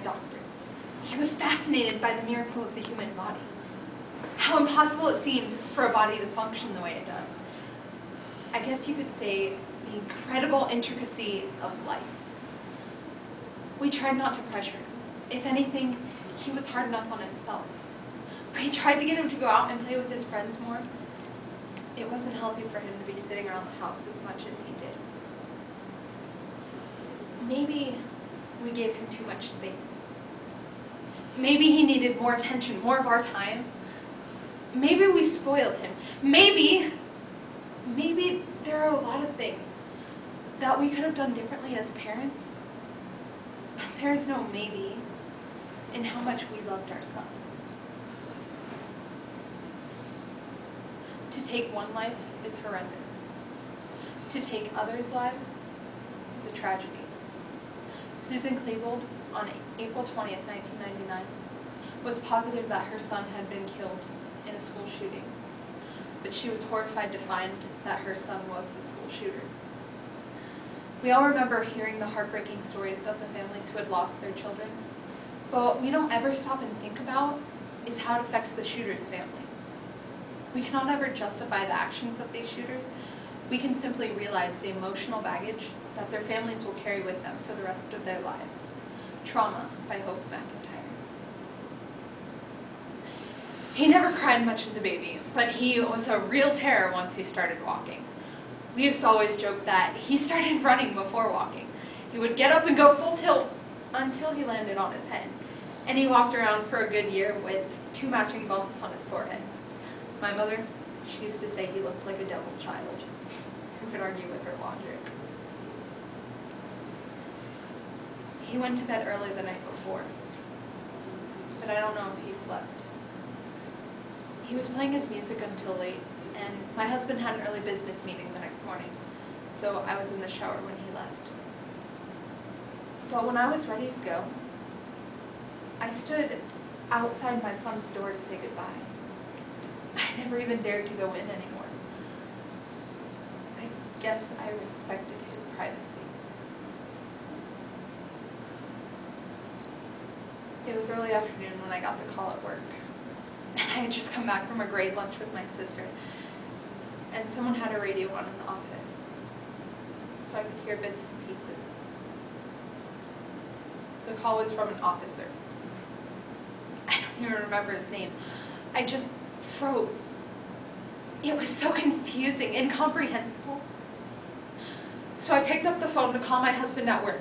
doctor. He was fascinated by the miracle of the human body. How impossible it seemed for a body to function the way it does. I guess you could say the incredible intricacy of life. We tried not to pressure him. If anything, he was hard enough on himself. We tried to get him to go out and play with his friends more. It wasn't healthy for him to be sitting around the house as much as he did. Maybe we gave him too much space. Maybe he needed more attention, more of our time. Maybe we spoiled him. Maybe there are a lot of things that we could have done differently as parents. But there is no maybe in how much we loved our son. To take one life is horrendous. To take others' lives is a tragedy. Susan Klebold, on April 20th, 1999, was positive that her son had been killed in a school shooting, but she was horrified to find that her son was the school shooter. We all remember hearing the heartbreaking stories of the families who had lost their children, but what we don't ever stop and think about is how it affects the shooters' families. We cannot ever justify the actions of these shooters. We can simply realize the emotional baggage that their families will carry with them for the rest of their lives. Trauma by Hope McIntyre. He never cried much as a baby, but he was a real terror once he started walking. We used to always joke that he started running before walking. He would get up and go full tilt until he landed on his head. And he walked around for a good year with 2 matching bumps on his forehead. My mother, she used to say he looked like a devil child. Who could argue with her logic? He went to bed early the night before, but I don't know if he slept. He was playing his music until late, and my husband had an early business meeting the next morning, so I was in the shower when he left. But when I was ready to go, I stood outside my son's door to say goodbye. I never even dared to go in anymore. I guess I respected his privacy. It was early afternoon when I got the call at work. And I had just come back from a great lunch with my sister. And someone had a radio on in the office, so I could hear bits and pieces. The call was from an officer. I don't even remember his name. I just froze. It was so confusing, incomprehensible. So I picked up the phone to call my husband at work.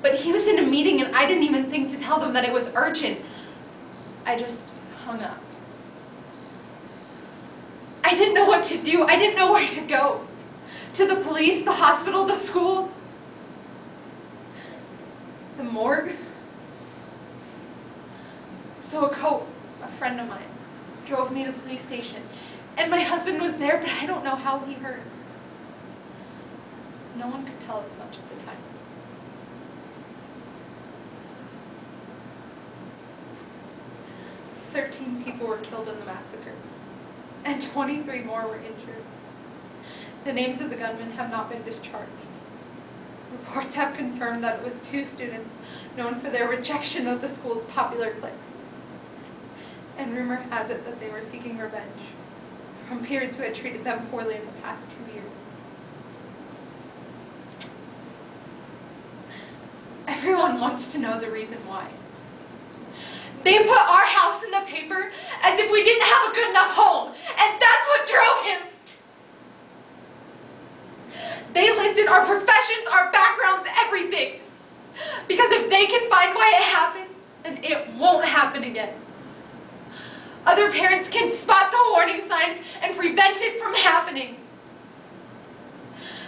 But he was in a meeting and I didn't even think to tell them that it was urgent. I just hung up. I didn't know what to do. I didn't know where to go. To the police, the hospital, the school, the morgue. So a friend of mine, drove me to the police station. And my husband was there, but I don't know how he heard. No one could tell us much at the time. "13 people were killed in the massacre, and 23 more were injured. The names of the gunmen have not been discharged. Reports have confirmed that it was 2 students known for their rejection of the school's popular cliques. And rumor has it that they were seeking revenge from peers who had treated them poorly in the past 2 years. Everyone wants to know the reason why. They put our house in the paper as if we didn't have a good enough home, and that's what drove him. They listed our professions, our backgrounds, everything. Because if they can find why it happened, then it won't happen again. Other parents can spot the warning signs and prevent it from happening.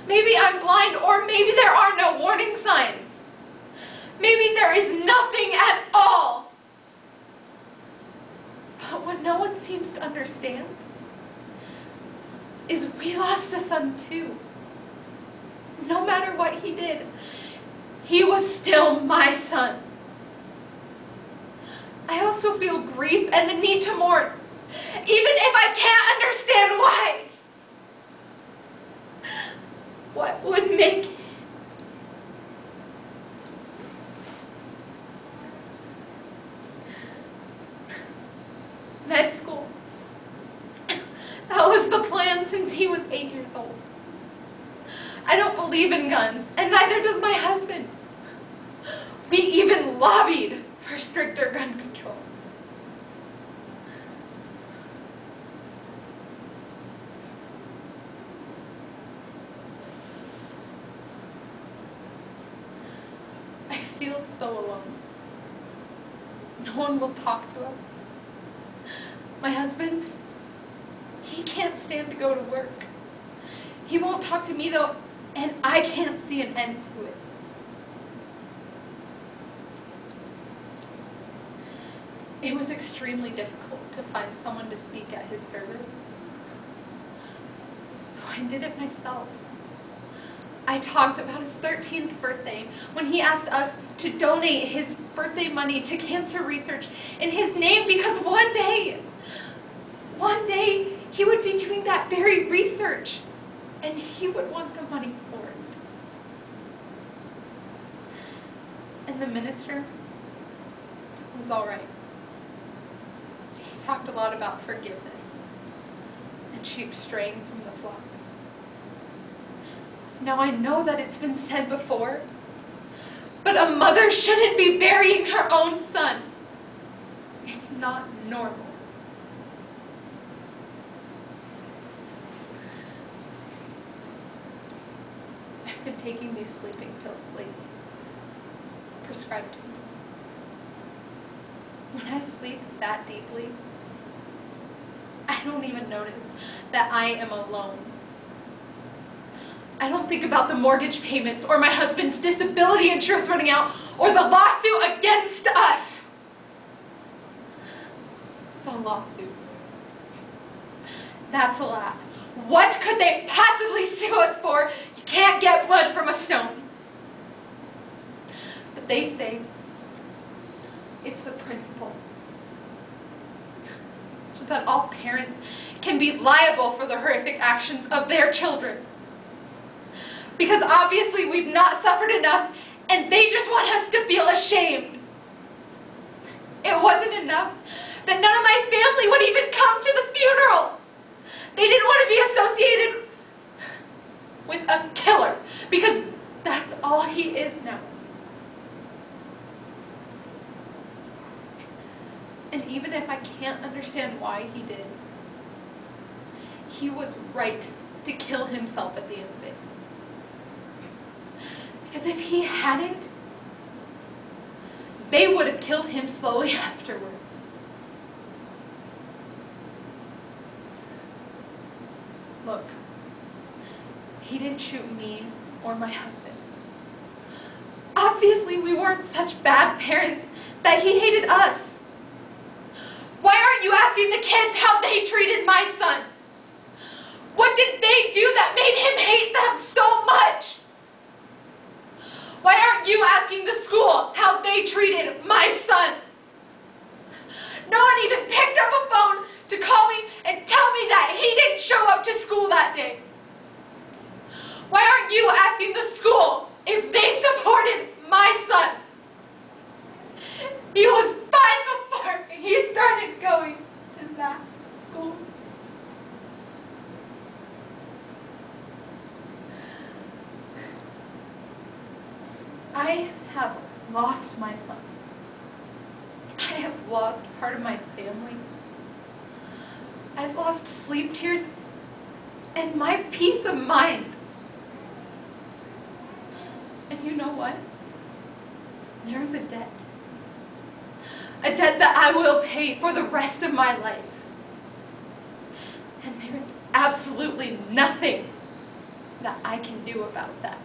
Maybe I'm blind, or maybe there are no warning signs. Maybe there is nothing at all. But what no one seems to understand is we lost a son too. No matter what he did, he was still my son. I also feel grief and the need to mourn, even if I can't understand why. What would make believe in guns, and neither does my husband. We even lobbied for stricter gun control. I feel so alone. No one will talk to us. My husband, he can't stand to go to work. He won't talk to me though, and I can't see an end to it. It was extremely difficult to find someone to speak at his service. So I did it myself. I talked about his 13th birthday when he asked us to donate his birthday money to cancer research in his name, because one day he would be doing that very research and he would want the money for it. And the minister was all right. He talked a lot about forgiveness and sheep straying from the flock. Now I know that it's been said before, but a mother shouldn't be burying her own son. It's not normal. I've been taking these sleeping pills lately, prescribed to me. When I sleep that deeply, I don't even notice that I am alone. I don't think about the mortgage payments or my husband's disability insurance running out or the lawsuit against us. The lawsuit. That's a laugh. What could they possibly sue us for? You can't get blood from a stone. But they say it's the principle. So that all parents can be liable for the horrific actions of their children. Because obviously we've not suffered enough and they just want us to feel ashamed. It wasn't enough that none of my family would even come to the funeral. They didn't want to be associated with a killer because that's all he is now. And even if I can't understand why he did, he was right to kill himself at the end of it. Because if he hadn't, they would have killed him slowly afterwards. Look, he didn't shoot me or my husband. Obviously, we weren't such bad parents that he hated us. Why aren't you asking the kids how they treated my son? What did they do that made him hate them so much? Why aren't you asking the school how they treated my son? No one even picked up a phone to call me and tell me that he didn't show up to school that day. Why aren't you asking the school if they supported my son? He was 5 before he started going to that school. I have lost my son. I have lost part of my family. I've lost sleep tears and my peace of mind. And you know what? There is a debt. A debt that I will pay for the rest of my life. And there is absolutely nothing that I can do about that.